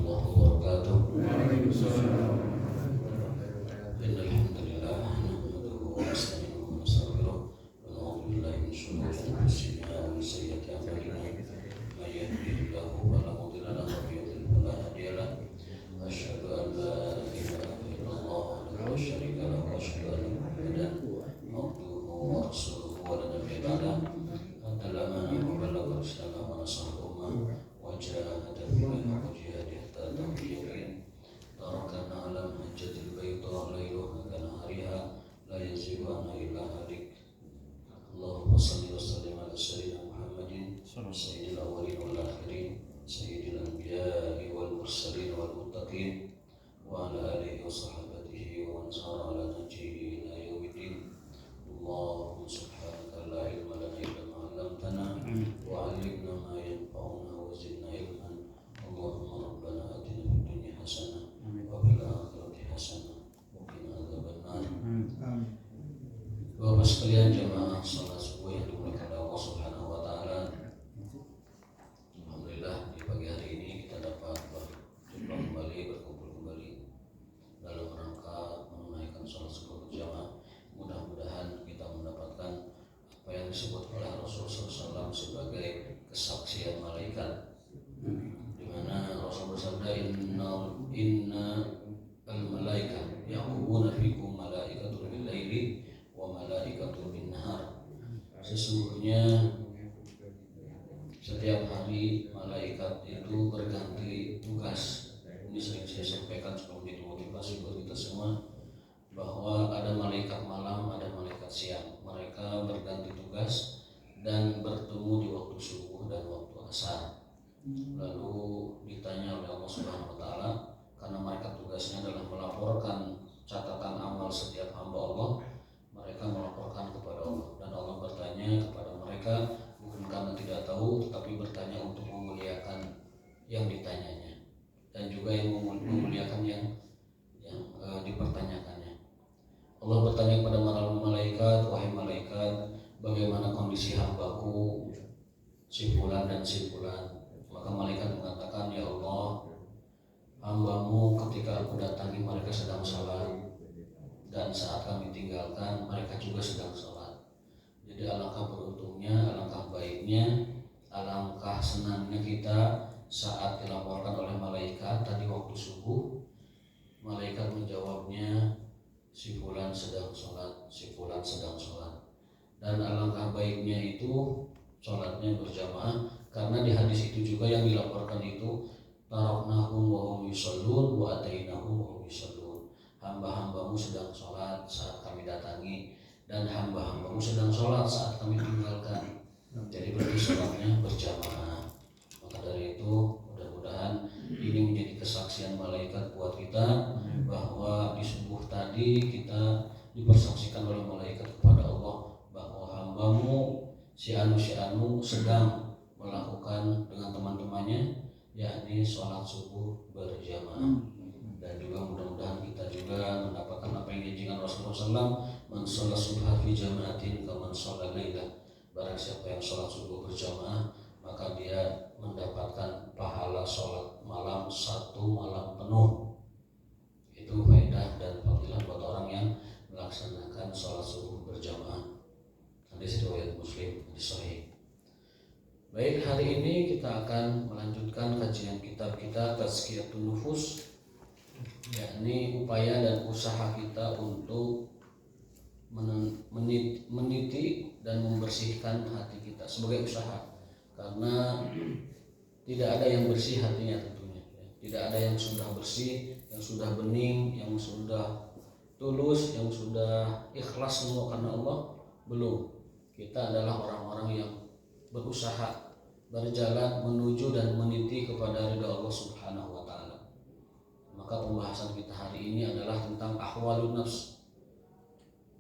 warahmatullahi wabarakatuh. Waalaikumsalam. Innal hamdalillah nahmaduhu wa nasta'inuhu wa nastaghfiruh wa na'udzu billahi min shururi anfusina wa min sayyiati a'malina. May yahdihillahu fala mudilla lahu wa may yudlil fala hadiya lahu. Asyhadu an la ilaha illallah wahdahu la syarika lahu wa asyhadu anna Muhammadan abduhu wa rasuluhu wa la nabiyya ba'dahu. Adal amanah wa ballagha risalah wa nasaha ummah wa jahada fillahi haqqa jihadihi hatta atahu al-yaqin. Tarakana ala mahajjatil bayda layluha kanahariha la yazigu anha illa halik. Allahumma salli wa sallim ala sayyidina Muhammadin sayyidil awwalin wal akhirin sayyidil anbiya'i wal mursalin wal muttaqin wa ala alihi wa sahbihi wa man sara ala nahjihi ila yaumiddin. Allahumma subhanaka la ilma lana illa ma 'allamtana wa 'allimna ma yanfa'una wa zidna ilman. Allahumma rabbana atina fid dunya hasanah wa fil akhirati hasanah wa qina adzabannar. Bapak sekalian jemaah salat subuh yang dimuliakan Allah Subhanahu wa taala. Alhamdulillah di pagi hari ini kita dapat berjumpa kembali, berkumpul kembali dalam rangka menunaikan salat subuh berjamaah. Mudah-mudahan kita mendapatkan apa yang disebut oleh Rasulullah SAW sebagai kesaksian malaikat, di mana Rasul bersabda inna al-malaika yaqumuna fikum malaikatul bil laili wa malaikatul bin nahar. Sesungguhnya setiap hari malaikat itu berganti tugas. Ini sering saya sampaikan sebelum itu motivasi buat kita semua, bahwa ada malaikat malam, ada malaikat siang. Mereka berganti tugas dan bertemu di waktu subuh dan waktu asar. Lalu ditanya oleh Allah Subhanahu wa taala, karena mereka tugasnya adalah melaporkan catatan amal setiap hamba Allah, mereka melaporkan kepada Allah, dan Allah bertanya kepada mereka bukan karena tidak tahu, tetapi bertanya untuk memuliakan yang ditanyanya dan juga yang memuliakan yang dipertanyakannya. Allah bertanya kepada malaikat, wahai malaikat, bagaimana kondisi hambaku si fulan dan si fulan? Maka malaikat mengatakan, ya Allah, hambamu ketika aku datangi mereka sedang sholat, dan saat kami tinggalkan mereka juga sedang sholat. Jadi alangkah beruntungnya, alangkah baiknya, alangkah senangnya kita saat dilaporkan oleh malaikat tadi waktu subuh, malaikat menjawabnya si fulan sedang sholat, si fulan sedang sholat. Dan alangkah baiknya itu sholatnya berjamaah, karena di hadis itu juga yang dilaporkan itu taraknahum wa hum yushollun wa atainahum wa hum yushollun. Hamba-hambamu sedang sholat saat kami datangi, dan hamba-hambamu sedang sholat saat kami tinggalkan. Jadi berarti sholatnya berjamaah. Maka dari itu mudah-mudahan ini menjadi kesaksian malaikat buat kita, bahwa di subuh tadi kita dipersaksikan oleh malaikat kepada Allah bahwa hambamu si anu sedang melakukan dengan teman-temannya, yakni sholat subuh berjamaah. Dan juga mudah-mudahan kita juga mendapatkan apa yang dijanjikan Rasulullah SAW, man sholat subha fi jamaatin kaman sholat lailah. Barang siapa yang sholat subuh berjamaah, maka dia mendapatkan pahala sholat malam satu malam penuh. Itu faedah dan fadilah buat orang yang melaksanakan sholat subuh berjamaah. Hadis riwayat Muslim, hadis sahih. Baik, hari ini kita akan melanjutkan kajian kitab kita Tazkiyatun Nufus, yakni upaya dan usaha kita untuk meniti dan membersihkan hati kita sebagai usaha. Karena tidak ada yang bersih hatinya tentunya. Tidak ada yang sudah bersih, yang sudah bening, yang sudah tulus, yang sudah ikhlas semua karena Allah. Belum. Kita adalah orang-orang yang berusaha berjalan menuju dan meniti kepada ridha Allah Subhanahu wa taala. Maka pembahasan kita hari ini adalah tentang ahwalun nafs,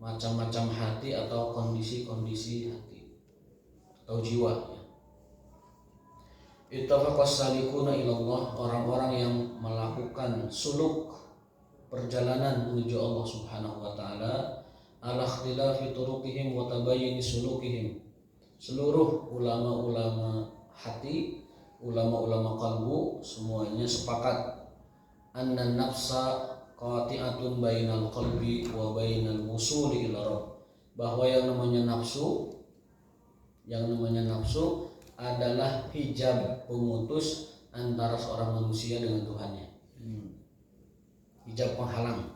macam-macam hati atau kondisi-kondisi hati atau jiwa. Ittafaqas salikuna ilallah, orang-orang yang melakukan suluk perjalanan menuju Allah Subhanahu wa taala, ala ikhtilafi turuqihim wa tabayyini sulukihim. Seluruh ulama-ulama hati, ulama-ulama qalbu semuanya sepakat anna nafsa qati'atun bainal qalbi wa bainal wusuli ila rabb, bahwa yang namanya nafsu adalah hijab pemutus antara seorang manusia dengan Tuhannya. Hijab penghalang.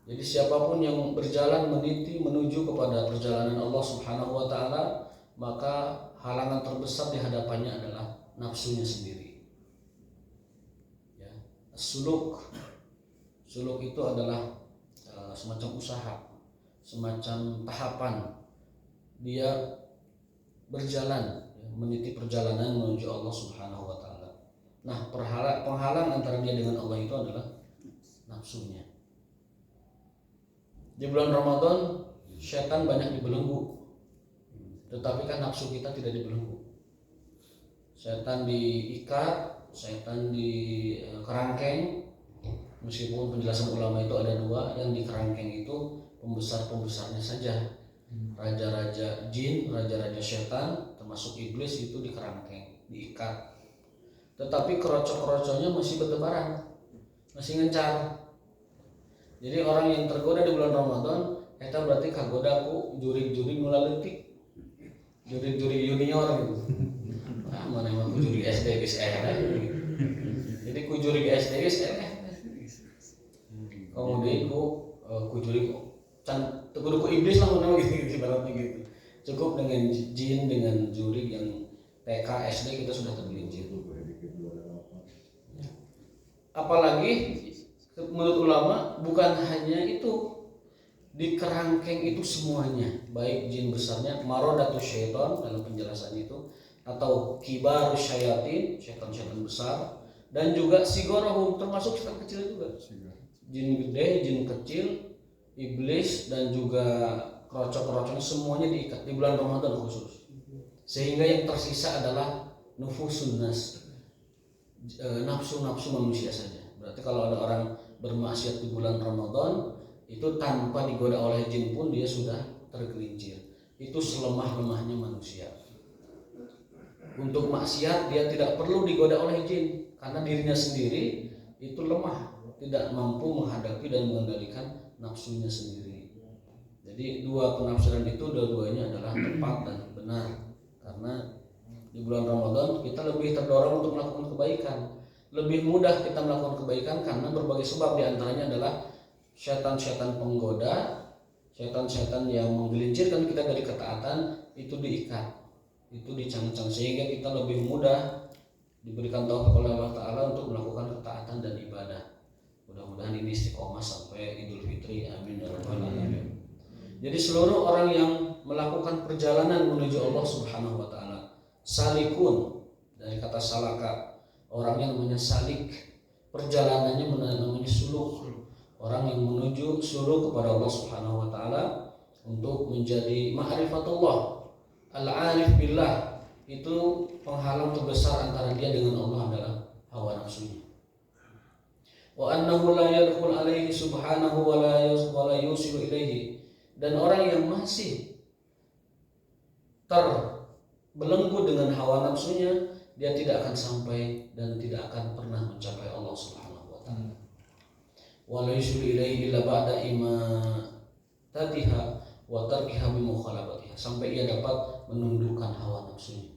Jadi siapapun yang berjalan meniti menuju kepada perjalanan Allah Subhanahu wa taala, maka halangan terbesar di hadapannya adalah nafsunya sendiri. Ya, suluk itu adalah semacam usaha, semacam tahapan dia berjalan, meniti perjalanan menuju Allah Subhanahu wa taala. Nah, penghalang antara dia dengan Allah itu adalah nafsunya. Di bulan Ramadan setan banyak dibelenggu, tetapi kan nafsu kita tidak dibelenggu. Setan diikat, setan dikerangkeng. Meskipun penjelasan ulama itu ada dua, yang dikerangkeng itu pembesar-pembesarnya saja, raja-raja jin, raja-raja setan, termasuk iblis itu dikerangkeng, diikat. Tetapi kerocok-kerocoknya masih bertebaran, masih ngencar. Jadi orang yang tergoda di bulan Ramadan, itu berarti kagoda ku juri-juri mula leutik, juri-juri junior gitu. Nah, mana emang ku juri SD geus gitu. Jadi ku juri SD geus kemudian ku juri can kudu ku iblis lah mana gitu ibaratnya gitu. Cukup dengan jin, dengan juri yang TK SD kita sudah tergelincir. Apalagi menurut ulama bukan hanya itu, di kerangkeng itu semuanya, baik jin besarnya marodatu syaitan dalam penjelasan itu, atau kibaru syayatin, syaitan-syaitan besar, dan juga sigorohum termasuk syaitan kecil juga, jin gede, jin kecil, iblis, dan juga kerocok-kerocoknya semuanya diikat di bulan Ramadan khusus, sehingga yang tersisa adalah nufusun nas, nafsu-nafsu manusia saja. Berarti kalau ada orang bermaksiat di bulan Ramadan itu tanpa digoda oleh jin pun dia sudah tergelincir. Itu selemah-lemahnya manusia. Untuk maksiat dia tidak perlu digoda oleh jin karena dirinya sendiri itu lemah, tidak mampu menghadapi dan mengendalikan nafsunya sendiri. Jadi dua penafsiran itu dua-duanya adalah tepat dan benar, karena di bulan Ramadan kita lebih terdorong untuk melakukan kebaikan. Lebih mudah kita melakukan kebaikan karena berbagai sebab, diantaranya adalah setan-setan penggoda, setan-setan yang menggelincirkan kita dari ketaatan itu diikat, itu dicangcang, sehingga kita lebih mudah diberikan taufik oleh Allah Ta'ala untuk melakukan ketaatan dan ibadah. Mudah-mudahan ini istiqomah sampai Idul Fitri, amin ya rabbal alamin. Jadi seluruh orang yang melakukan perjalanan menuju Allah Subhanahu wa taala, salikun dari kata salaka, orang yang namanya salik, perjalanannya namanya suluk, orang yang menuju suluk kepada Allah Subhanahu wa taala untuk menjadi ma'rifatullah, al-arif billah. Itu penghalang terbesar antara dia dengan Allah adalah hawa nafsunya. Wa annahu la yadkhul alaihi subhanahu wa la yusilu ilaihi, dan orang yang masih terbelenggu dengan hawa nafsunya, dia tidak akan sampai dan tidak akan pernah mencapai Allah Subhanahu wa taala. Wa la yusilu ilaihi illa ba'da imatatiha wa tarkiha bi mukhalafatiha, sampai ia dapat menundukkan hawa nafsunya.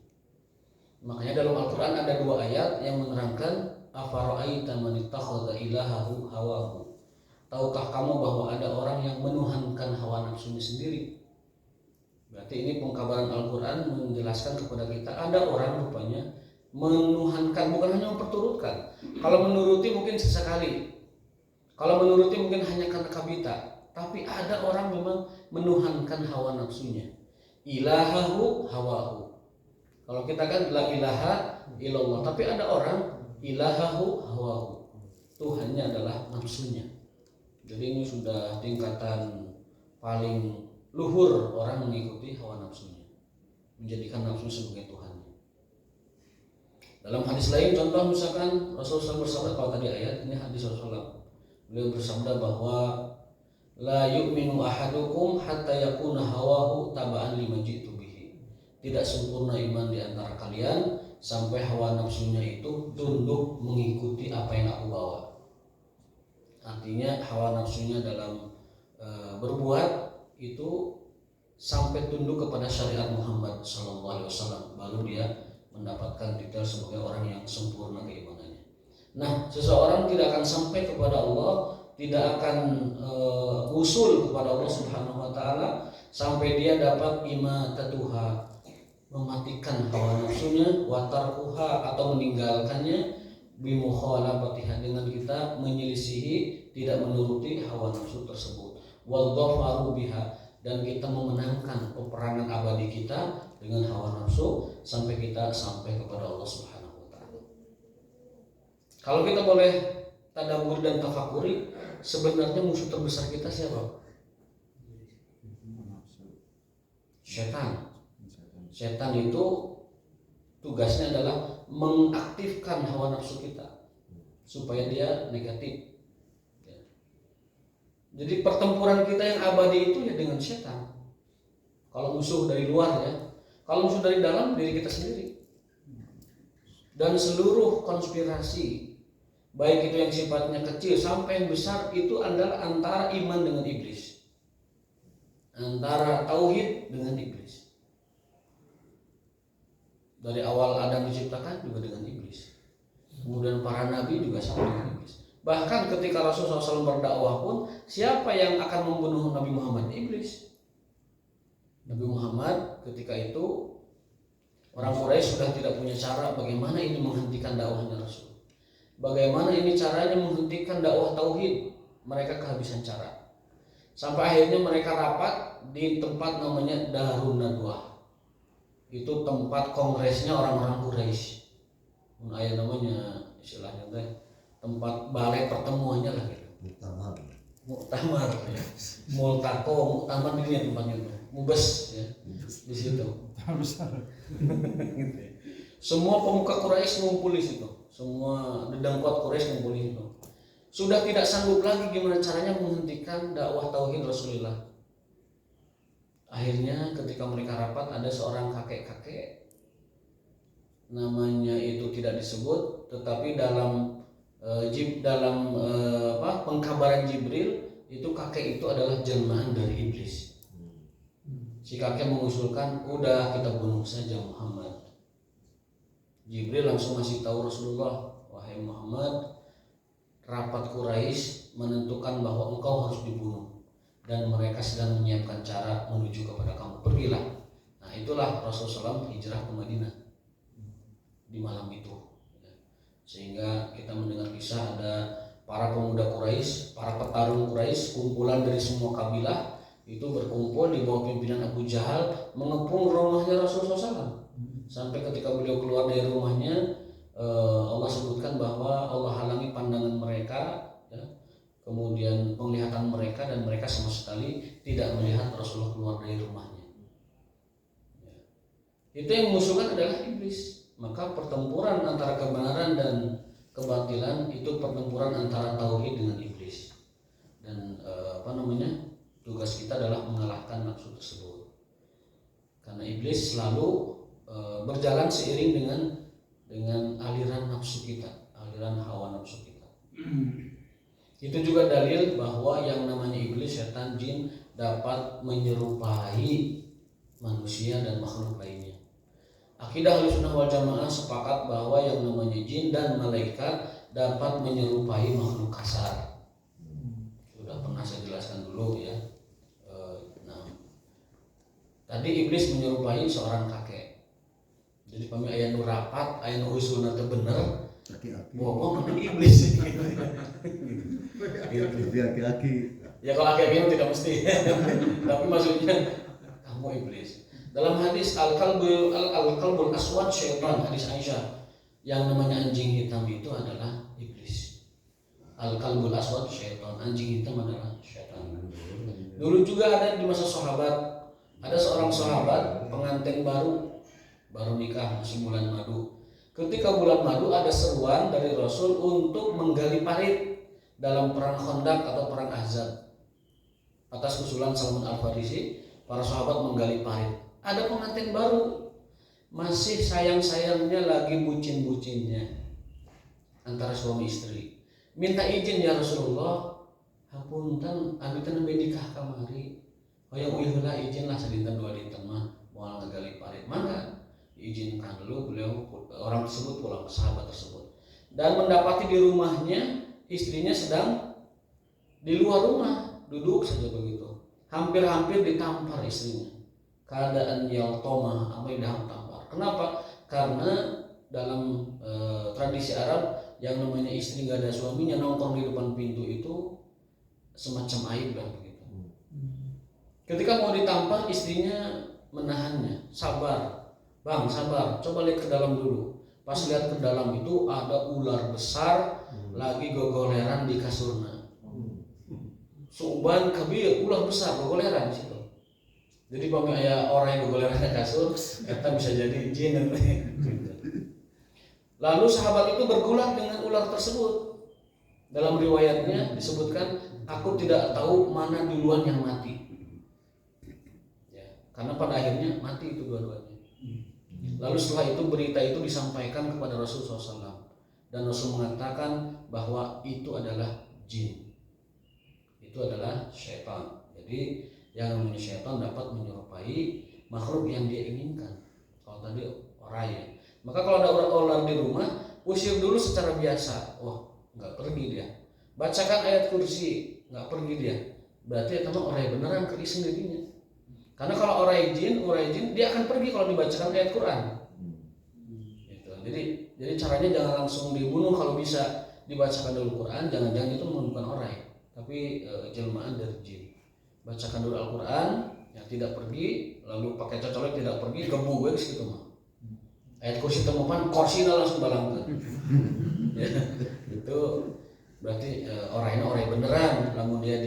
Makanya dalam Al-Qur'an ada dua ayat yang menerangkan afara'aita man ittakhadha ilahahu hawahu. Tahukah kamu bahwa ada orang yang menuhankan hawa nafsunya sendiri? Berarti ini pengkabaran Al-Qur'an menjelaskan kepada kita ada orang rupanya menuhankan, bukan hanya memperturutkan. Kalau menuruti mungkin sesekali, kalau menuruti mungkin hanya karena kabita, tapi ada orang memang menuhankan hawa nafsunya. Ilahahu hawahu. Kalau kita kan la ilaha illallah, tapi ada orang ilahahu hawahu, Tuhannya adalah nafsunya. Jadi ini sudah tingkatan paling luhur orang mengikuti hawa nafsunya, menjadikan nafsu sebagai Tuhannya. Dalam hadis lain, contoh misalkan Rasulullah bersabda, kalau tadi ayat ini hadis Rasulullah, beliau bersabda bahwa la yu'minu ahadukum hatta yakuna hawahu taba'an lima ji'tu bihi. Tidak sempurna iman di antara kalian sampai hawa nafsunya itu tunduk mengikuti apa yang aku bawa. Artinya hawa nafsunya dalam berbuat itu sampai tunduk kepada syariat Muhammad SAW, baru dia mendapatkan titel sebagai orang yang sempurna keimanannya. Nah, seseorang tidak akan sampai kepada Allah, tidak akan usul kepada Allah Subhanahu wa taala sampai dia dapat imatatuha, mematikan hawa nafsunya, watarkuha atau meninggalkannya, bimukhalafatiha, dengan kita menyelisihi, tidak menuruti hawa nafsu tersebut, wadhafaru biha, dan kita memenangkan peperangan abadi kita dengan hawa nafsu sampai kita sampai kepada Allah Subhanahu wa taala. Kalau kita boleh tadabbur dan tafakuri, sebenarnya musuh terbesar kita siapa? Setan. Setan itu tugasnya adalah mengaktifkan hawa nafsu kita supaya dia negatif. Jadi pertempuran kita yang abadi itu ya dengan setan. Kalau musuh dari luar ya, kalau musuh dari dalam diri kita sendiri. Dan seluruh konspirasi, baik itu yang sifatnya kecil sampai yang besar, itu adalah antara iman dengan iblis, antara tauhid dengan iblis. Dari awal Adam diciptakan juga dengan iblis, kemudian para nabi juga sama dengan iblis. Bahkan ketika Rasulullah SAW berdakwah pun, siapa yang akan membunuh Nabi Muhammad? Iblis. Nabi Muhammad ketika itu, orang Quraisy sudah tidak punya cara bagaimana ini menghentikan dakwahnya Rasul. Bagaimana ini caranya menghentikan dakwah tauhid? Mereka kehabisan cara. Sampai akhirnya mereka rapat di tempat namanya Darun Nadwah. Itu tempat kongresnya orang-orang Quraisy. Ayat namanya istilahnya teh tempat balai pertemuannya lah gitu. Muktamar ya. Muktamar ini tempatnya itu. Mubes ya. Di situ. Gitu ya. Semua pemuka Quraisy ngumpul di situ. Semua dedengkot Quraisy ngumpul di situ. Sudah tidak sanggup lagi gimana caranya menghentikan dakwah tauhid Rasulullah. Akhirnya ketika mereka rapat, ada seorang kakek-kakek, namanya itu tidak disebut, tetapi dalam pengkabaran Jibril itu kakek itu adalah jelmaan dari iblis. Si kakek mengusulkan, udah kita bunuh saja Muhammad. Jibril langsung masih tahu Rasulullah, wahai Muhammad, rapat Quraisy menentukan bahwa engkau harus dibunuh dan mereka sedang menyiapkan cara menuju kepada kamu, pergilah. Nah, itulah Rasulullah SAW hijrah ke Madinah di malam itu. Sehingga kita mendengar kisah ada para pemuda Quraisy, para petarung Quraisy, kumpulan dari semua kabilah itu berkumpul di bawah pimpinan Abu Jahal mengepung rumahnya Rasulullah SAW. Sampai ketika beliau keluar dari rumahnya, Allah sebutkan bahwa Allah halangi pandangan mereka, ya, kemudian penglihatan mereka, dan mereka sama sekali tidak melihat Rasulullah keluar dari rumahnya. Ya. Itu yang memusuhkan adalah iblis. Maka pertempuran antara kebenaran dan kebatilan itu pertempuran antara tauhid dengan iblis. Dan tugas kita adalah mengalahkan nafsu tersebut. Karena iblis selalu berjalan seiring dengan aliran nafsu kita, aliran hawa nafsu kita. Itu juga dalil bahwa yang namanya iblis, setan, jin dapat menyerupai manusia dan makhluk lainnya. Akidah Ahlussunnah wal Jamaah sepakat bahwa yang namanya jin dan malaikat dapat menyerupai makhluk kasar. Sudah pernah saya jelaskan dulu ya. Tadi iblis menyerupai seorang kakek. Jadi kami aya nu rapat, aya nu usulna teu bener. Bohong mana iblis. Aki-aki. Ya kalau aki-aki tidak mesti. Tapi maksudnya kamu iblis. Dalam hadis al-qalbul aswad syaitan, hadis Aisyah, yang namanya anjing hitam itu adalah iblis. Al-qalbul aswad syaitan, anjing hitam adalah syaitan. Dulu juga ada di masa sahabat, ada seorang sahabat pengantin baru nikah, masih bulan madu. Ketika bulan madu ada seruan dari Rasul untuk menggali parit dalam perang Khandaq atau perang Ahzab. Atas usulan Salman Al-Farisi, para sahabat menggali parit. Ada pengantin baru masih sayang-sayangnya lagi bucin-bucinnya antara suami istri. Minta izin ya Rasulullah, hapunten abdi teh nembe nikah kamari. Hoyong uih heula izin lah sadinten 2 dinten mah moal ngagali parit. Mangga diizinkan dulu beliau orang tersebut pulang, sahabat tersebut. Dan mendapati di rumahnya istrinya sedang di luar rumah, duduk saja begitu. Hampir-hampir ditampar istrinya. Keadaan yaltomah amai daham tampar. Kenapa? Karena dalam tradisi Arab yang namanya istri gak ada suaminya nongkrong di depan pintu itu semacam aib lah begitu. Ketika mau ditampar istrinya menahannya, sabar, bang sabar, coba lihat ke dalam dulu. Pas lihat ke dalam itu ada ular besar lagi gogoleran di kasurnya. Suban kabir, ular besar gogoleran di situ. Jadi kalau ada orang yang gogoleran di kasur, kita bisa jadi jin. Lalu sahabat itu bergulat dengan ular tersebut. Dalam riwayatnya disebutkan, aku tidak tahu mana duluan yang mati. Ya, karena pada akhirnya mati itu dua-duanya. Lalu setelah itu berita itu disampaikan kepada Rasulullah SAW. Dan Rasul mengatakan bahwa itu adalah jin. Itu adalah syaitan. Jadi yang namanya syaitan dapat menyerupai makhluk yang dia inginkan. Kalau tadi orang ya. Maka kalau ada ular di rumah, usir dulu secara biasa. Wah, nggak pergi dia. Bacakan ayat kursi, nggak pergi dia. Berarti itu orang yang beneran ke sendirinya. Karena kalau orang jin dia akan pergi kalau dibacakan ayat Quran. Gitu. Jadi caranya jangan langsung dibunuh kalau bisa dibacakan dulu Quran. Jangan-jangan itu bukan orang, tapi jelmaan dari jin. Bacakan dulu Al-Quran, yang tidak pergi, lalu pakai cocolek tidak pergi, gebu gitu mah. Ayat kursi temukan, kursi langsung balangkan. Ya, itu berarti orang yang beneran. Namun dia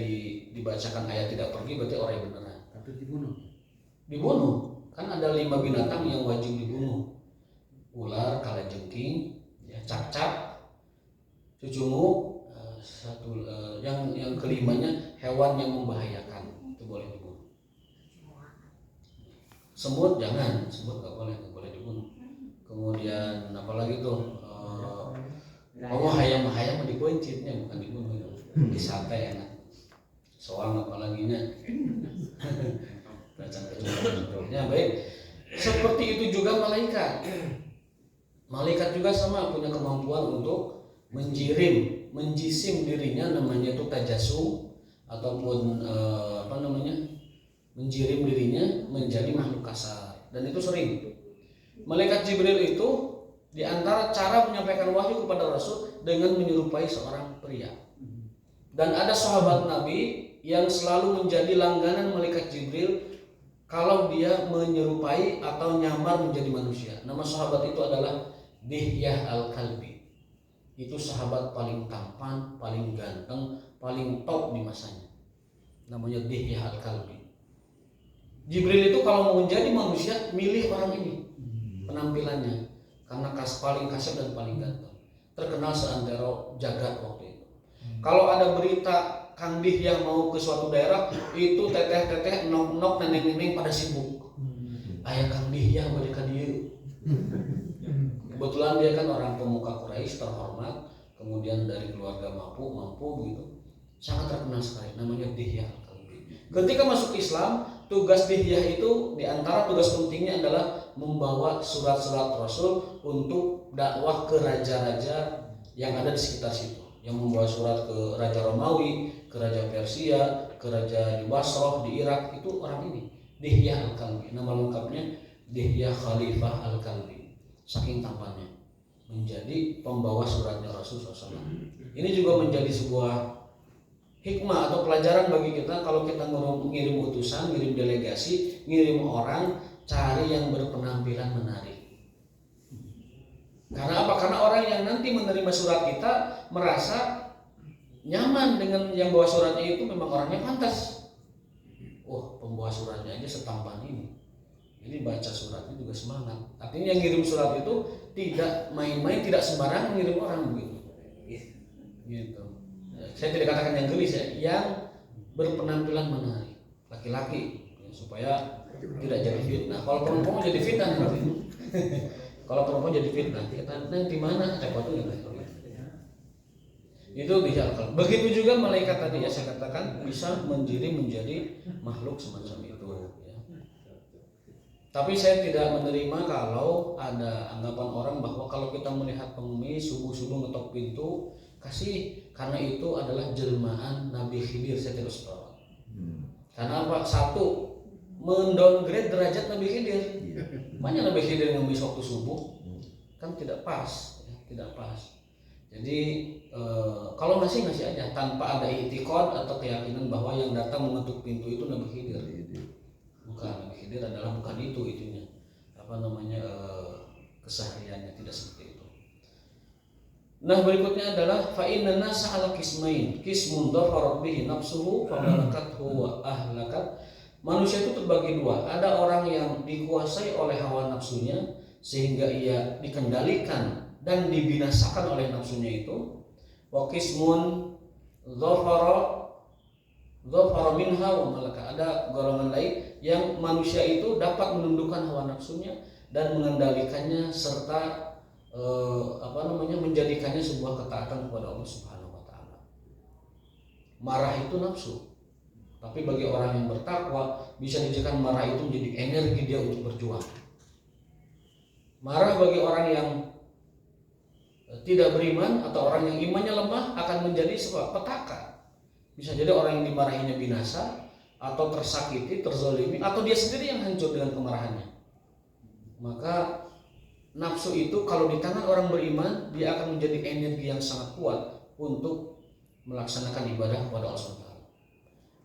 dibacakan ayat tidak pergi, berarti orang yang beneran. Tapi dibunuh. Dibunuh, kan ada 5 binatang yang wajib dibunuh. Ular, kalajengking, ya, cacak, cucunguk, yang kelimanya hewan yang membahayakan itu boleh dibunuh. Semut jangan, semut nggak boleh dibunuh. Kemudian apalagi tuh hayam dikuncitnya bukan dibunuh, di sate enak. Soal apalagi nya. Ya baik. Seperti itu juga malaikat. Malaikat juga sama punya kemampuan untuk menjisim dirinya, namanya itu tajasum, ataupun menjirim dirinya menjadi makhluk kasar. Dan itu sering. Malaikat Jibril itu diantara cara menyampaikan wahyu kepada Rasul dengan menyerupai seorang pria. Dan ada sahabat Nabi yang selalu menjadi langganan malaikat Jibril kalau dia menyerupai atau nyamar menjadi manusia. Nama sahabat itu adalah Dihyah Al-Kalbi. Itu sahabat paling tampan, paling ganteng, paling top di masanya. Namanya Dihyah Al-Kalbi. Jibril itu kalau mau menjadi manusia milih orang ini penampilannya, karena paling kasar dan paling ganteng, terkenal seantero jagat waktu itu. Kalau ada berita Kang Dihyah mau ke suatu daerah, itu teteh-teteh, nok-nok, neneng-neneng pada sibuk. Ayah Kang Dihyah balik ke dia. Kebetulan dia kan orang pemuka Quraisy terhormat, kemudian dari keluarga mampu begitu, sangat terkenal sekali. Namanya Dihyah Al-Kalbi. Ketika masuk Islam, tugas Dihyah itu diantara tugas pentingnya adalah membawa surat-surat Rasul untuk dakwah ke raja-raja yang ada di sekitar situ. Yang membawa surat ke Raja Romawi, ke Raja Persia, ke Raja di Basrah, di Irak, itu orang ini, Dihyah Al-Kalbi. Nama lengkapnya Dihyah Khalifah Al-Kalbi. Saking tampannya, menjadi pembawa suratnya Rasulullah SAW. Ini juga menjadi sebuah hikmah atau pelajaran bagi kita kalau kita ngirim utusan, ngirim delegasi, ngirim orang, cari yang berpenampilan menarik. Karena apa? Karena orang yang nanti menerima surat kita merasa nyaman dengan yang bawa suratnya itu, memang orangnya pantas. Oh, pembawa suratnya aja setampan ini. Ini baca suratnya juga semangat. Artinya yang ngirim surat itu tidak main-main, tidak sembarangan ngirim orang begitu. Gitu. Saya tidak katakan yang gelis ya, yang berpenampilan menarik, laki-laki, supaya tidak jadi fitnah. Kalau perempuan jadi fitnah nanti. Kalau perempuan jadi fitnah, kita di mana repotnya itu bisa akal. Begitu juga malaikat tadi ya saya katakan bisa menjadi makhluk semacam itu ya. Tapi saya tidak menerima kalau ada anggapan orang bahwa kalau kita melihat pengemis subuh-subuh ngetok pintu kasih karena itu adalah jelmaan Nabi Khidir. Saya tidak sepakat. Karena apa? Satu, mendowngrade derajat Nabi Khidir. Banyak Nabi Khidir yang ngemis waktu subuh kan tidak pas ya, tidak pas. Jadi kalau ngasih aja tanpa ada itikad atau keyakinan bahwa yang datang mengetuk pintu itu Nabi Khidir. Bukan, Nabi Khidir adalah bukan itu itunya. Kesehariannya tidak seperti itu. Nah, berikutnya adalah fa inna nasa ala qismain. Qismun dhafarat bihi nafsuhu fa malakathu wa ahlakat. Manusia itu terbagi dua. Ada orang yang dikuasai oleh hawa nafsunya sehingga ia dikendalikan dan dibinasakan oleh nafsunya itu. Wa qismun dhafara minha wa malaka. Ada golongan lain yang manusia itu dapat menundukkan hawa nafsunya dan mengendalikannya serta menjadikannya sebuah ketaatan kepada Allah Subhanahu wa taala. Marah itu nafsu. Tapi bagi orang yang bertakwa bisa dijadikan marah itu menjadi energi dia untuk berjuang. Marah bagi orang yang tidak beriman atau orang yang imannya lemah akan menjadi sebuah petaka. Bisa jadi orang yang dimarahinya binasa atau tersakiti, terzalimi, atau dia sendiri yang hancur dengan kemarahannya. Maka nafsu itu kalau di tangan orang beriman dia akan menjadi energi yang sangat kuat untuk melaksanakan ibadah kepada Allah SWT.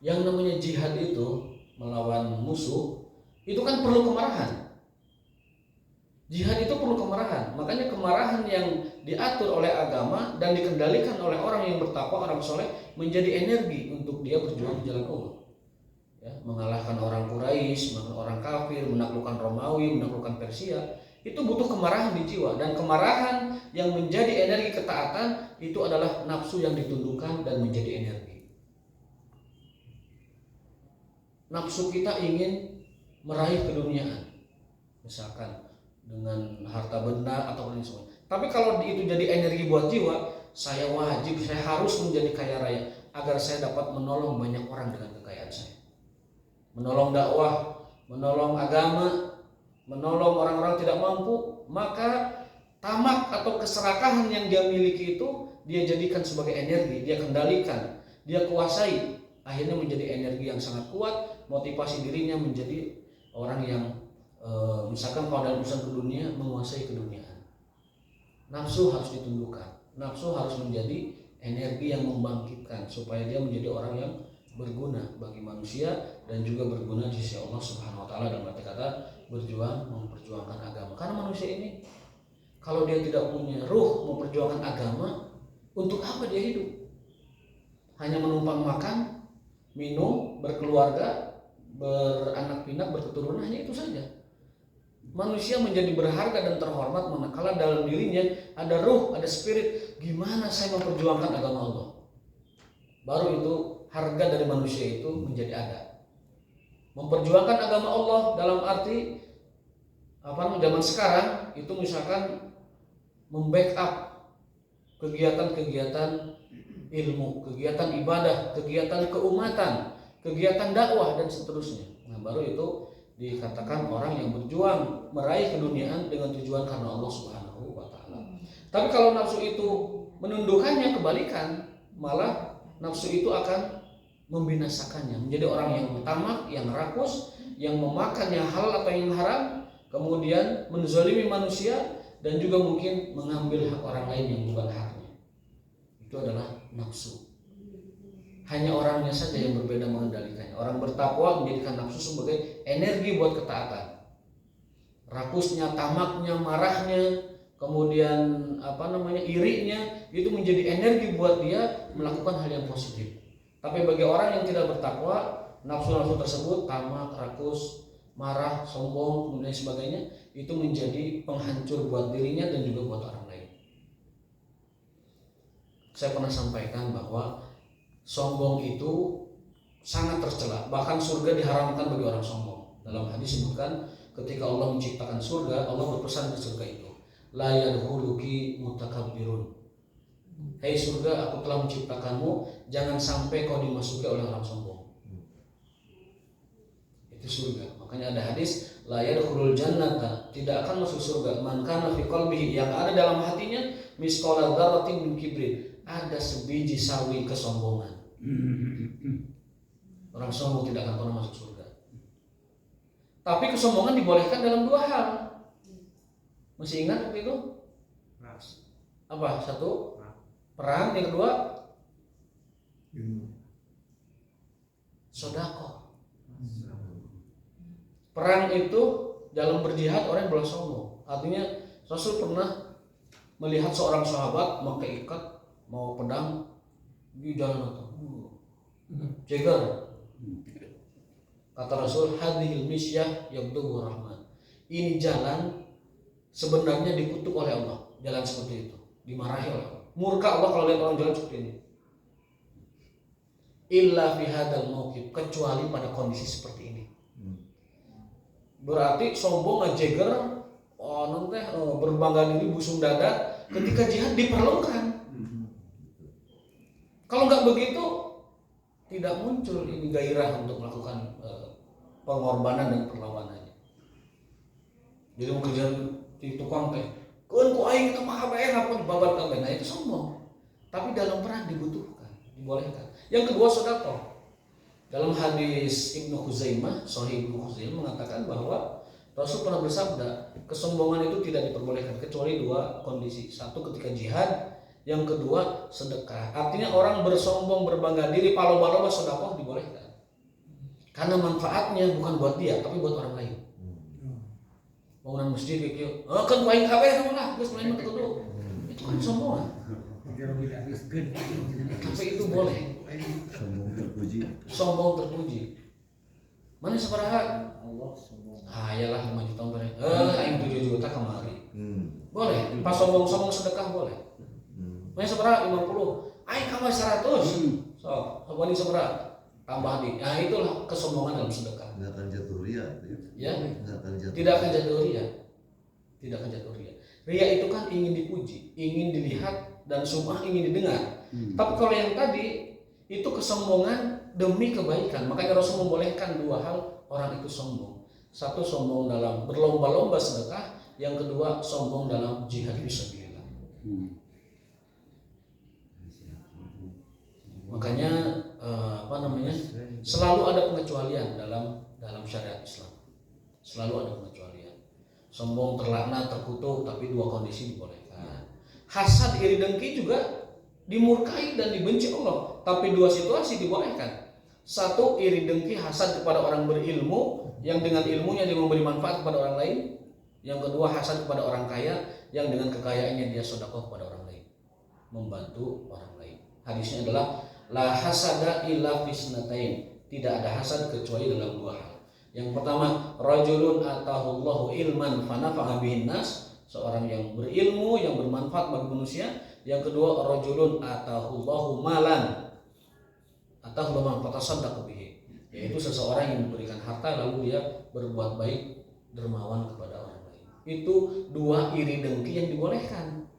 Yang namanya jihad itu melawan musuh itu kan perlu kemarahan. Jihad itu perlu kemarahan. Makanya kemarahan yang diatur oleh agama dan dikendalikan oleh orang yang bertakwa, orang soleh, menjadi energi untuk dia berjuang di jalan Allah. Ya, mengalahkan orang Quraisy, mengalahkan orang kafir, menaklukkan Romawi, menaklukkan Persia, itu butuh kemarahan di jiwa. Dan kemarahan yang menjadi energi ketaatan itu adalah nafsu yang ditundukkan dan menjadi energi. Nafsu kita ingin meraih keduniaan, misalkan dengan harta benda atau lain sebagainya. Tapi kalau itu jadi energi buat jiwa, saya harus menjadi kaya raya agar saya dapat menolong banyak orang dengan kekayaan saya. Menolong dakwah, menolong agama, menolong orang-orang tidak mampu, maka tamak atau keserakahan yang dia miliki itu dia jadikan sebagai energi, dia kendalikan, dia kuasai, akhirnya menjadi energi yang sangat kuat, motivasi dirinya menjadi orang yang misalkan kalau dalam urusan dunia menguasai keduniaan. Nafsu harus ditundukkan, nafsu harus menjadi energi yang membangkitkan supaya dia menjadi orang yang berguna bagi manusia dan juga berguna di sisi Allah Subhanahu wa taala, dalam arti kata memperjuangkan agama. Karena manusia ini kalau dia tidak punya ruh memperjuangkan agama, untuk apa dia hidup? Hanya menumpang makan, minum, berkeluarga, beranak pinak, berketurunan, hanya itu saja. Manusia menjadi berharga dan terhormat manakala dalam dirinya ada ruh, ada spirit. Gimana saya memperjuangkan agama Allah? Baru itu harga dari manusia itu menjadi ada. Memperjuangkan agama Allah dalam arti zaman sekarang itu misalkan membackup kegiatan-kegiatan ilmu, kegiatan ibadah, kegiatan keumatan, kegiatan dakwah dan seterusnya. Nah, baru itu dikatakan orang yang berjuang meraih keduniaan dengan tujuan karena Allah Subhanahu wa taala. Tapi kalau nafsu itu menundukkannya, kebalikan, malah nafsu itu akan membinasakannya, menjadi orang yang tamak, yang rakus, yang memakan yang halal atau yang haram, kemudian menzalimi manusia dan juga mungkin mengambil hak orang lain yang bukan haknya. Itu adalah nafsu. Hanya orangnya saja yang berbeda mengendalikannya. Orang bertakwa menjadikan nafsu sebagai energi buat ketaatan. Rakusnya, tamaknya, marahnya, kemudian irinya itu menjadi energi buat dia melakukan hal yang positif. Tapi bagi orang yang tidak bertakwa, nafsu-nafsu tersebut, tamak, rakus, marah, sombong, dan sebagainya, itu menjadi penghancur buat dirinya dan juga buat orang lain. Saya pernah sampaikan bahwa sombong itu sangat tercela, bahkan surga diharamkan bagi orang sombong. Dalam hadis disebutkan ketika Allah menciptakan surga, Allah berpesan ke surga itu, la yadkhuluki mutakabbirun. Hei surga, aku telah menciptakanmu, jangan sampai kau dimasuki oleh orang sombong. Itu surga. Makanya ada hadis, la yadkhulul jannata, tidak akan masuk surga man kana fi qalbihi, yang ada dalam hatinya misqala dzarratin min kibrin, ada sebiji sawi kesombongan. Orang sombong tidak akan pernah masuk surga. Tapi kesombongan dibolehkan dalam dua hal. Masih ingat waktu itu? Apa? Satu, perang. Yang kedua, sedekah. Perang itu dalam berjihad orang boleh sombong. Artinya Rasul pernah melihat seorang sahabat memakai ikat mau pedang di jalan itu. Jeger. Kata Rasul, hadhil misyah yabdughu rahman. Ini jalan sebenarnya dikutuk oleh Allah. Jalan seperti itu, dimarahi oleh Allah. Murka Allah kalau lihat orang jalan seperti ini. Illa fi hadzal mauqif, kecuali pada kondisi seperti ini. Berarti sombong ngejeger, berbangga diri, busung dada, ketika jihad diperlukan. Kalau nggak begitu, tidak muncul ini gairah untuk melakukan pengorbanan dan perlawanannya. Jadi mau kerja di tukang teh, kan ku aing teh mah kabeh apa dibabat kabeh, nah itu sombong. Tapi dalam perang dibutuhkan, dibolehkan. Yang kedua sedekah. Dalam hadis Ibnu Khuzaimah, Sahih Ibnu Khuzaimah mengatakan bahwa Rasul pernah bersabda, kesombongan itu tidak diperbolehkan kecuali dua kondisi. Satu ketika jihad, yang kedua sedekah. Artinya orang bersombong, berbangga diri, palo-palo sedekah dibolehkan. Karena manfaatnya bukan buat dia, tapi buat orang lain. Bangunan masjid gitu, kan kuaing kabeh lah, geus lain mah kudu. Itu kan sombongan. Tapi itu boleh. Sombong terpuji. Mana sabaraha? Allah sombong. Iyalah 5 juta bareng. Aing 7 juta kemari. Boleh. Pas sombong sedekah boleh. Mana sabaraha? 50. Aing kamar 100. So, sabani sabaraha? Tambah di. Nah, itulah kesombongan dalam sedekah. Tidak akan jatuh ria. Ya. Tidak akan jatuh ria. Tidak akan jatuh ria. Ria itu kan ingin dipuji, ingin dilihat, dan sum'ah ingin didengar. Tapi kalau yang tadi itu kesombongan demi kebaikan. Makanya Rasul membolehkan dua hal orang itu sombong. Satu, sombong dalam berlomba-lomba sedekah. Yang kedua, sombong dalam jihad fisabilillah. Makanya selalu ada pengecualian dalam syariat Islam. Selalu ada pengecualian. Sombong, terlaknat, terkutuk, tapi dua kondisi dibolehkan. Hasad, iri, dengki juga dimurkai dan dibenci Allah, tapi dua situasi dibolehkan. Satu, iri, dengki, hasad kepada orang berilmu yang dengan ilmunya dia memberi manfaat kepada orang lain. Yang kedua, hasad kepada orang kaya yang dengan kekayaannya dia sedekah kepada orang lain, membantu orang lain. Hadisnya adalah la hasada illa fisnatain, tidak ada hasad kecuali dalam dua hal. Yang pertama, rajulun atahullahu ilman fanafa'a bihin nas, seorang yang berilmu yang bermanfaat bagi manusia. Yang kedua, rajulun atahullahu malan atahullahu man fatasaddaq bihi, yaitu seseorang yang memberikan harta lalu dia berbuat baik, dermawan kepada orang lain. Itu dua iri dengki yang dibolehkan.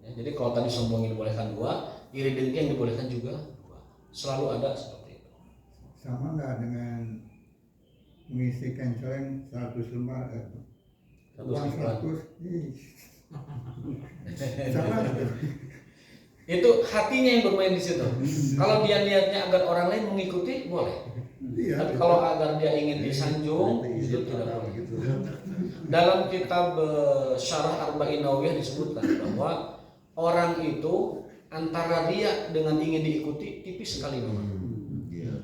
Ya, jadi kalau tadi sombong yang dibolehkan dua, iri dengki yang dibolehkan juga dua. Selalu ada seperti itu. Sama nggak dengan mengisi kencoeng 100 lembar uang 100 sama itu hatinya yang bermain di situ. Kalau dia niatnya agar orang lain mengikuti boleh. Tapi kalau agar dia ingin disanjung itu tidak boleh. Dalam kitab Syarah Arba'in Nawawiyah disebutkan bahwa orang itu antara riya dengan ingin diikuti tipis sekali memang.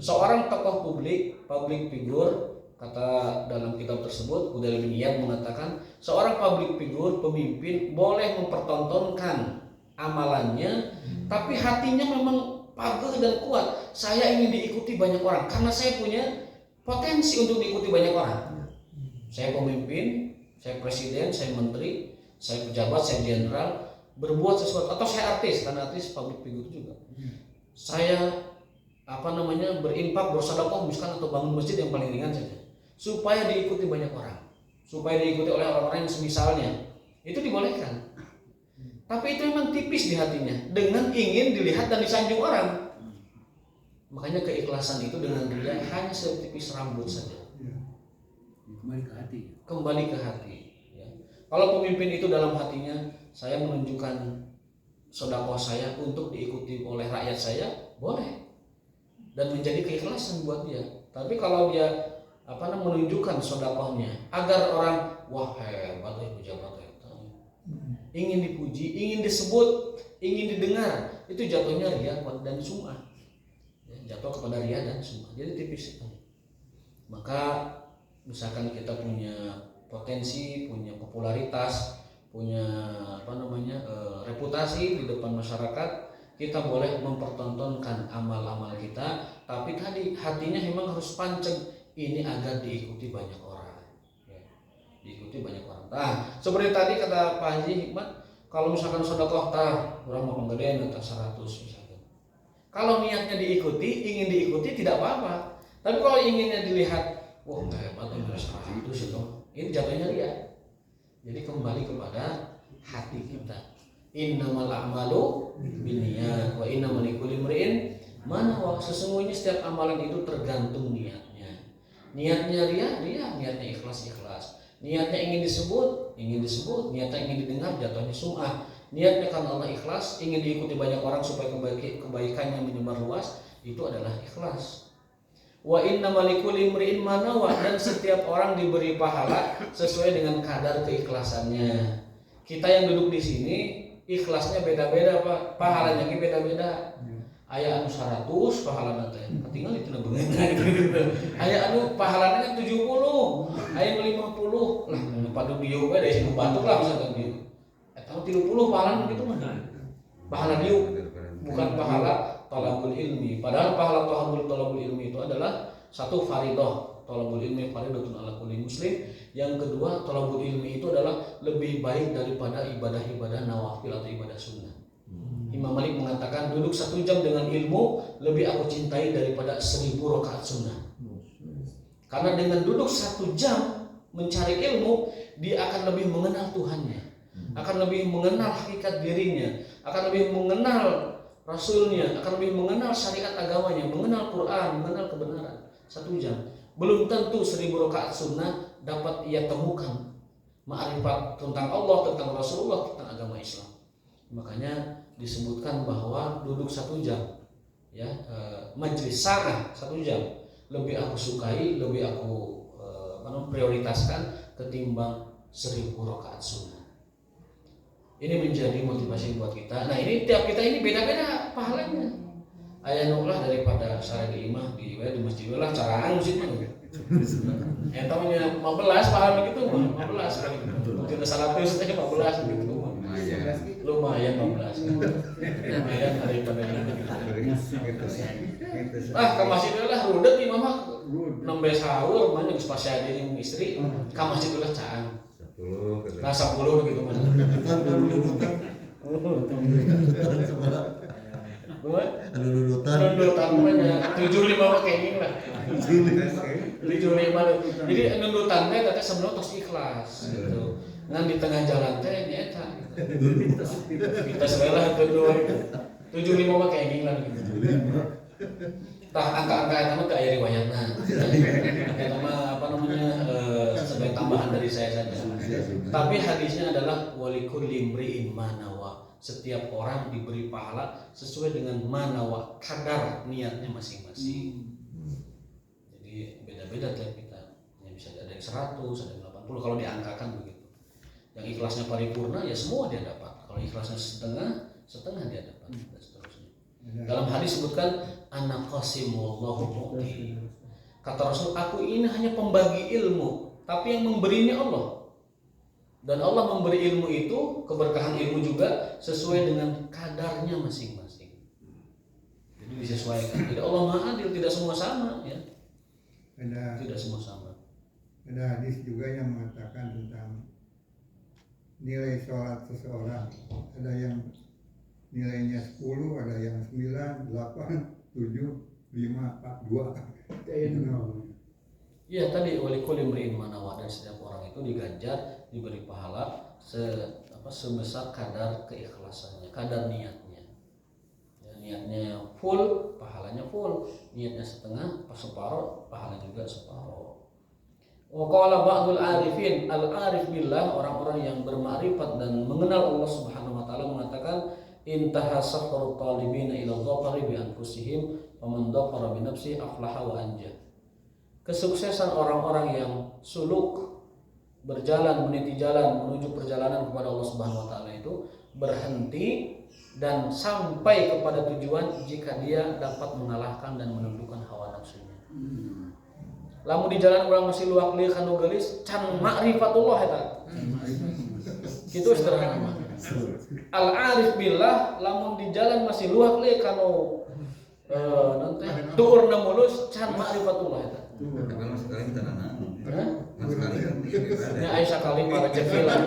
Seorang tokoh publik figur, kata dalam kitab tersebut, Hudail bin Iyad mengatakan, seorang public figure, pemimpin boleh mempertontonkan amalannya, tapi hatinya memang pageh dan kuat. Saya ingin diikuti banyak orang karena saya punya potensi untuk diikuti banyak orang. Saya pemimpin, saya presiden, saya menteri, saya pejabat, saya jenderal, berbuat sesuatu, atau saya artis, karena artis public figure juga. Saya berimpak, bersedekah, misalkan atau bangun masjid yang paling ringan saja, supaya diikuti banyak orang. supaya diikuti oleh orang-orang yang semisalnya, itu dibolehkan. Tapi itu memang tipis di hatinya dengan ingin dilihat dan disanjung orang. Makanya keikhlasan itu dengan ria hanya setipis rambut saja. Kembali ke hati. Kembali ke hati. Ya. Kalau pemimpin itu dalam hatinya, saya menunjukkan sedekah saya untuk diikuti oleh rakyat saya, boleh. Dan menjadi keikhlasan buat dia. Tapi kalau dia menunjukkan sedekahnya agar orang wah hebat pejabat itu, ingin dipuji, ingin disebut, ingin didengar, itu jatuhnya ria dan sum'ah. Jatuh kepada ria dan sum'ah. Jadi tipis itu. Maka misalkan kita punya potensi, punya popularitas, punya reputasi di depan masyarakat, kita boleh mempertontonkan amal-amal kita, tapi tadi hatinya memang harus pancing ini agar diikuti banyak orang. Ya. Diikuti banyak orang. Nah, seperti tadi kata Pak Haji Hikmat, kalau misalkan sedekah orang mau penggedean atas 100 misalkan. Kalau niatnya diikuti, ingin diikuti tidak apa-apa. Tapi kalau inginnya dilihat, wah hebat ini 100 itu, ini jatuhnya ria. Jadi kembali kepada hati kita. Innamal a'malu binniyat wa innamal likulli imri'in ma nawa. Sesungguhnya setiap amalan itu tergantung niatnya. Niatnya ria, niatnya ikhlas. Niatnya ingin disebut, niatnya ingin didengar, jatuhnya sum'ah. Niatnya karena Allah ikhlas, ingin diikuti banyak orang supaya kebaikannya menyebar luas, itu adalah ikhlas. Wa innamal likulli imri'in ma nawa, dan setiap orang diberi pahala sesuai dengan kadar keikhlasannya. Kita yang duduk di sini ikhlasnya beda-beda, Pak. Pahalanya ge beda-beda. Aya anu 100 pahalana teh. Tinggal itu beungeut gitu. Aya anu pahalana 70, aya 50. Lah padu dieu we da sinu batuk lah misalkan dieu. Eta 30 pahalana gitu mah. Pahala dieu bukan pahala thalabul ilmi. Padahal pahala thalabul ilmi itu adalah satu faridah. Thalabul ilmi faridatun ala kulli muslim. Yang kedua, thalabul ilmi itu adalah lebih baik daripada ibadah-ibadah nawafil atau ibadah sunnah. Imam Malik mengatakan duduk 1 jam dengan ilmu lebih aku cintai daripada 1000 rakaat sunnah. Karena dengan duduk 1 jam mencari ilmu, dia akan lebih mengenal Tuhannya, akan lebih mengenal hakikat dirinya, akan lebih mengenal Rasulnya, akan lebih mengenal syariat agamanya, mengenal Quran, mengenal kebenaran. 1 jam. Belum tentu 1000 rakaat sunnah dapat ia temukan ma'rifat tentang Allah, tentang Rasulullah, tentang agama Islam. Makanya disebutkan bahwa duduk 1 jam, ya, majlis sa'ah 1 jam lebih aku sukai, lebih aku prioritaskan ketimbang 1000 rakaat sunnah. Ini menjadi motivasi buat kita. Nah ini tiap kita ini beda-beda pahalanya. Aya nu ulah daripada sare di imah di masjid lah caraan musik mah. Eta mah 15 pahala begitu mah 15 kali. Mungkin 100 teh 15 gitu mah. Lumayan 15. Lumayan daripada ka masjid lah rudet imah mah nembe sahur mah geus pasea deui jeung istri. Ka masjid lah caan. 10 gitu mah. Nundutan banyak 75 mah kenging lah. 75. Jadi nundutan teh teh sebenarnya tos ikhlas gitu. Ngan di tengah jalan teh nyaeta. Kita sebelah kedua 75 mah kenging lah gitu. Tah angka-angka eta mah teu aya riwayatna. Eta mah sebagai tambahan dari saya saja. Tapi hadisnya adalah walikulli imri'in ma nawa. Setiap orang diberi pahala sesuai dengan manawa, kadar niatnya masing-masing. Jadi beda-beda tiap kita. Yang bisa ada yang 100, ada yang 80 kalau diangkakan begitu. Yang ikhlasnya paripurna ya semua dia dapat. Kalau ikhlasnya setengah dia dapat dan seterusnya. Dalam hadis sebutkan ana qasimullahu mu'ti. Kata Rasul, aku ini hanya pembagi ilmu, tapi yang memberinya Allah. Dan Allah memberi ilmu itu, keberkahan ilmu juga sesuai dengan kadarnya masing-masing. Jadi disesuaikan. Tidak Allah Maha Adil, tidak semua sama, ya. Tidak semua sama. Ada hadis juga yang mengatakan tentang nilai sholat seseorang. Ada yang nilainya 10, ada yang 9, 8, 7, 5, 4, 2. Iya tadi walikul imri'in manawa, dan setiap orang itu diganjar, diberi pahala sebesar kadar keikhlasannya, kadar niatnya. Ya, niatnya full, pahalanya full. Niatnya setengah, separuh, pahala juga separuh. Wa qala ba'dul arifin, al-arif billah, orang-orang yang bermakrifat dan mengenal Allah Subhanahu wa taala mengatakan intaha sahrul talibina ila dhafari bi anfusihim wa man dhafara bi nafsihi aflaha wa anja. Kesuksesan orang-orang yang suluk berjalan meniti jalan menuju perjalanan kepada Allah Subhanahu wa taala itu berhenti dan sampai kepada tujuan jika dia dapat mengalahkan dan menundukkan hawa nafsunya. Lamun di jalan urang masih luak lieu kanu geulis can ma'rifatullah eta. Kitu sederhana mah. Al arif billah lamun di jalan masih luak lieu kanu tuurna mulus can ma'rifatullah eta. Kalau sekali kita nana, sekali kan Ya Aisyah kali para cekilan.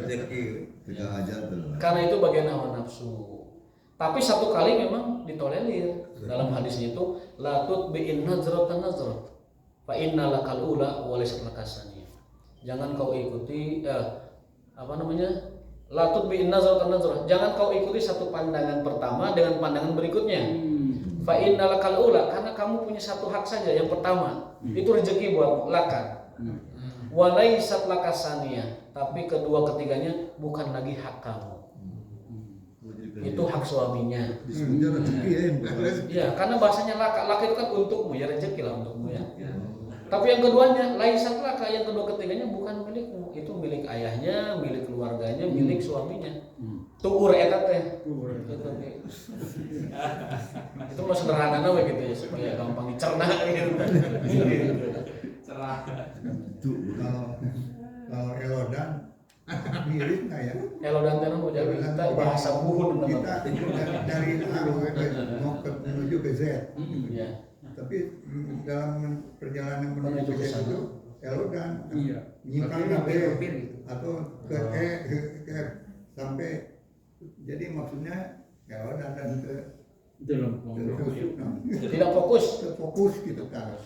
rezeki tidak ajar tuh. Karena itu bagian hawa nafsu. Tapi satu kali memang ditolerir dalam hadisnya itu la tutbi'in nazratan nazrat fa inna lakal ula wa laysa lakasani. Jangan kau ikuti la tutbi'in nazratan nazrat. Jangan kau ikuti satu pandangan pertama dengan pandangan berikutnya. Fa inna lakal ula, karena kamu punya satu hak saja yang pertama. Itu rezeki buat laka. Wa laysat lakasaniyah, tapi kedua ketiganya bukan lagi hak kamu. Itu hak suaminya. Ya, karena bahasanya laka itu kan untukmu, ya rezeki lah untukmu ya. Tapi yang keduanya laisat laka, yang kedua ketiganya bukan milikmu, itu milik ayahnya, milik keluarganya, milik suaminya. Tukur eta teh. Itu mah sederhana we gitu ya supaya gampang dicerna gitu. Cerah. Kalau elodan mirip nggak ya? Elodan teh mau jadi kita bahasa buhun Kita dari A mau menuju ke Z. Ya. Tapi dalam perjalanan Menuju menuju ke ke Z sana. itu elodan Iya. nyimpang ke B Hampir gitu. atau ke E ke F sampai jadi maksudnya elodan dan ke Dalam Tidak fokus. fokus gitu kan.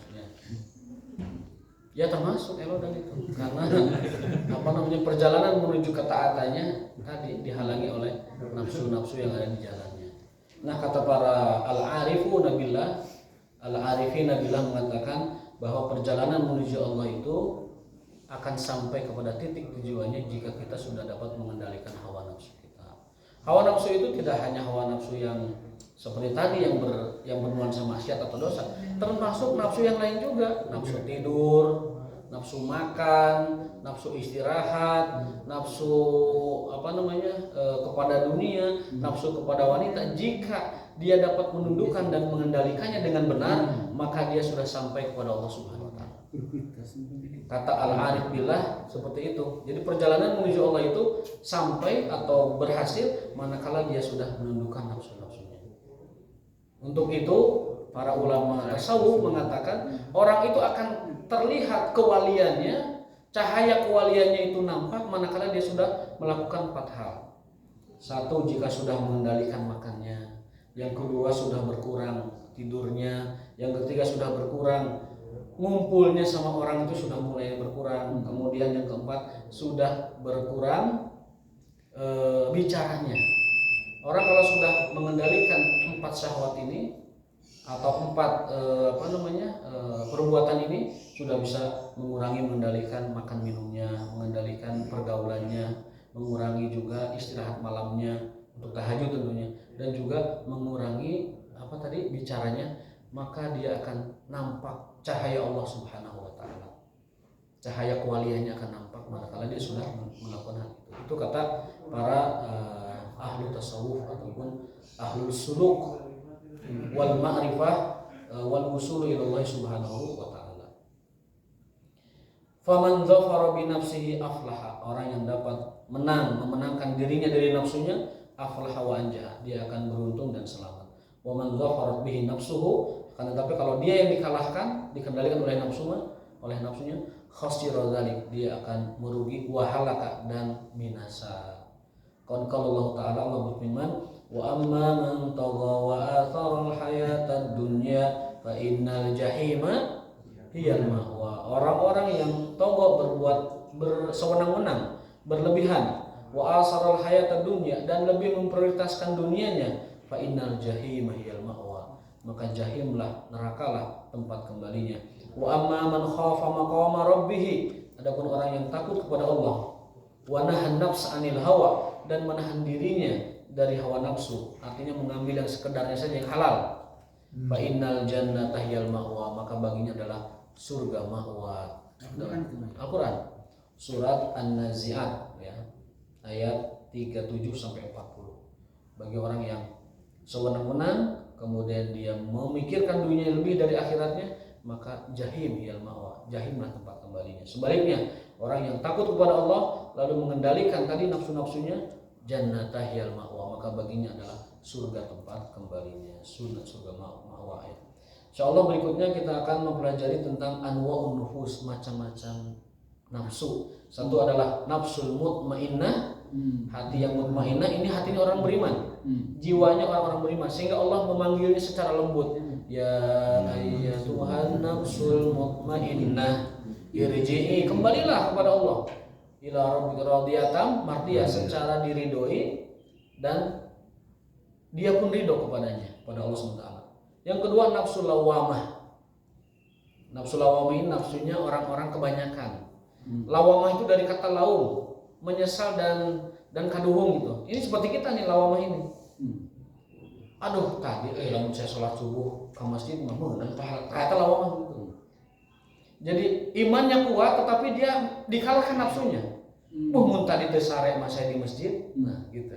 Ya termasuk elodan itu karena perjalanan menuju ketaatannya tadi dihalangi oleh nafsu-nafsu yang ada di jalannya. Nah kata para al-arifu nabillah, al-arifin nabillah mengatakan bahwa perjalanan menuju Allah itu akan sampai kepada titik tujuannya jika kita sudah dapat mengendalikan hawa nafsu kita. Hawa nafsu itu tidak hanya hawa nafsu yang seperti tadi yang bernuansa maksiat atau dosa, termasuk nafsu yang lain juga, nafsu tidur, nafsu makan, nafsu istirahat, nafsu kepada dunia, nafsu kepada wanita. Jika dia dapat menundukkan dan mengendalikannya dengan benar, maka dia sudah sampai kepada Allah Subhanahu wa taala. Kata al-arif billah seperti itu. Jadi perjalanan menuju Allah itu sampai atau berhasil manakala dia sudah menundukkan nafsu-nafsunya. Untuk itu para ulama tasawuf mengatakan orang itu akan terlihat kewaliannya, cahaya kewaliannya itu nampak manakala dia sudah melakukan 4 hal. 1, jika sudah mengendalikan makannya. Yang kedua, sudah berkurang tidurnya. Yang ketiga, sudah berkurang ngumpulnya sama orang itu sudah mulai berkurang. Kemudian yang keempat, sudah berkurang bicaranya. Orang kalau sudah mengendalikan 4 syahwat ini atau 4 perbuatan ini sudah bisa mengendalikan makan minumnya, mengendalikan pergaulannya, mengurangi juga istirahat malamnya untuk tahajud tentunya, dan juga mengurangi bicaranya, maka dia akan nampak cahaya Allah Subhanahu wa taala. Cahaya kewaliannya akan nampak manakala dia sudah melakukan hal itu. Itu kata para ahlu tasawuf ataupun ahlul suluk wal ma'rifah wal wusul ila Allah Subhanahu wa taala. Faman dzafara bi nafsihi aflaha, orang yang dapat memenangkan dirinya dari nafsunya, aflaha wa anja, dia akan beruntung dan selamat. Wa man dzafarat bihi nafsuhu, kan tetapi kalau dia yang dikalahkan, dikendalikan oleh nafsunya, khasira dzalik, dia akan merugi, wa halaka, dan binasa. Qala Allah Ta'ala, Allah berfirman, wa amma man tagha wa athara al-hayata ad-dunya fa innal jahima hiyal ma'wa. Orang-orang yang togo berbuat bersewenang-wenang, berlebihan, wa asaral hayatad dunya, dan lebih memprioritaskan dunianya, fa innal jahima hiyal ma'wa. Maka jahimlah, nerakalah tempat kembalinya. Wa amma man khafa maqama rabbih, adapun orang yang takut kepada Allah, wa nahan nafs anil hawa, dan menahan dirinya dari hawa nafsu, artinya mengambil yang sekedarnya saja yang halal. Fa innal jannata hiyal ma'wa, maka baginya adalah surga ma'wa. Al-Quran surat An-Nazi'at ya, ayat 37 sampai 40. Bagi orang yang sewenang-wenang kemudian dia memikirkan dunia lebih dari akhiratnya, maka jahim hiyal ma'wa, jahimlah tempat kembalinya. Sebaliknya, orang yang takut kepada Allah lalu mengendalikan tadi nafsu-nafsunya, jannata hiyal ma'wa, maka baginya adalah surga tempat kembalinya, surga ma'wa ya. Insyaallah berikutnya kita akan mempelajari tentang anwa'un nufus, macam-macam nafsu. Satu adalah nafsul mutmainnah, hati yang mutmainnah, ini hatinya orang beriman, jiwanya orang-orang beriman, sehingga Allah memanggilnya secara lembut, ya ayyatuhan nafsul mutmainnah irji'i, kembalilah kepada Allah, ila rabbika radiyatan mardiyah, secara diridhoi dan dia pun ridho kepadanya, pada Allah SWT. Yang kedua nafsul lawamah. Nafsul lawamah ini nafsunya orang-orang kebanyakan. Lawamah itu dari kata laum, menyesal dan kaduhung gitu. Ini seperti kita nih lawamah ini. Aduh tadi lamun saya sholat subuh ke masjid ngomong dan kata lawamah gitu. Jadi imannya kuat tetapi dia dikalahkan nafsunya. Mun tadi teu sare mah saya di masjid. Nah gitu.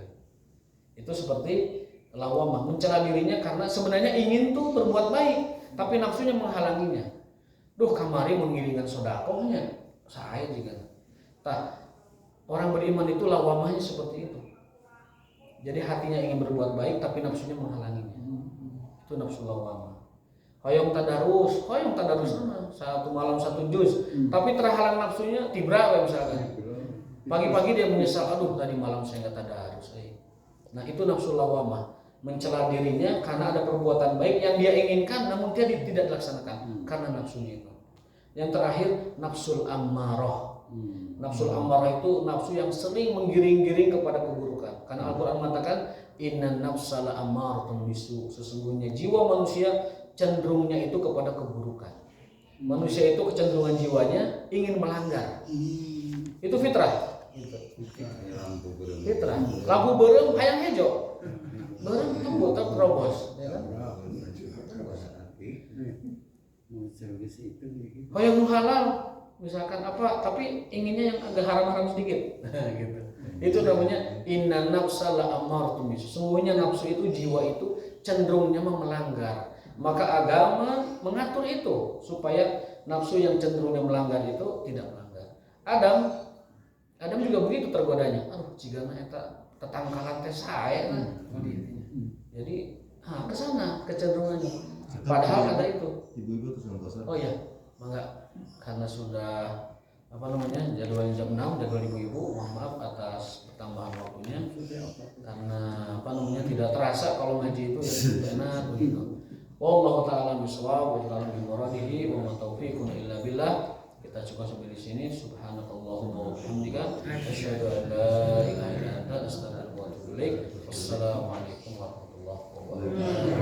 Itu seperti lawamah, mencela dirinya karena sebenarnya ingin tuh berbuat baik tapi nafsunya menghalanginya. Duh kamari mengiringan sodakohnya saya juga. Tah, orang beriman itu lawamahnya seperti itu. Jadi hatinya ingin berbuat baik tapi nafsunya menghalanginya. Itu nafsu lawamah. Hoyong tadarus sama satu malam satu juz, tapi terhalang nafsunya tibra misalkan. Pagi-pagi dia menyesal, aduh tadi malam saya nggak tadarus. Nah itu nafsu lawamah, mencela dirinya karena ada perbuatan baik yang dia inginkan namun dia tidak dilaksanakan karena nafsunya itu. Yang terakhir nafsul ammarah. Nafsul ammarah itu nafsu yang sering menggiring-giring kepada keburukan. Karena Al-Quran mengatakan innan nafsala ammaratun bisu, sesungguhnya jiwa manusia cenderungnya itu kepada keburukan. Manusia itu kecenderungan jiwanya ingin melanggar. Itu fitrah. Fitrah. Lagu beureum hayang hejo. Beureum itu buat terobos, ya kan? Hoyong nu halal misalkan apa, tapi inginnya yang agak haram-haram sedikit. Gitu. Itu namanya inna nafsa la ammaratun bisu. Sesungguhnya nafsu itu, jiwa itu cenderungnya melanggar. Maka agama mengatur itu supaya nafsu yang cenderungnya melanggar itu tidak melanggar. Adam juga begitu tergodanya. Aduh, jigana eta tetangkalan teh sae. Jadi, ke sana kecenderungannya. Padahal ada itu. Ibu-ibu tuh santosan. Oh iya, mangga. Karena sudah jadwalnya jam 6, jadwal ibu-ibu, mohon maaf atas pertambahan waktunya. Karena tidak terasa kalau ngaji itu ya enak begitu. Wallahu ta'ala bisawab wa ta'ala bi muradihi wa ma taufiqun illa billah. Kita cukup sampai di sini. Subhanakallahumma wa bihamdika asyhadu an la ilaha illa anta astaghfiruka wa atubu ilaik. Wassalamualaikum warahmatullahi wabarakatuh.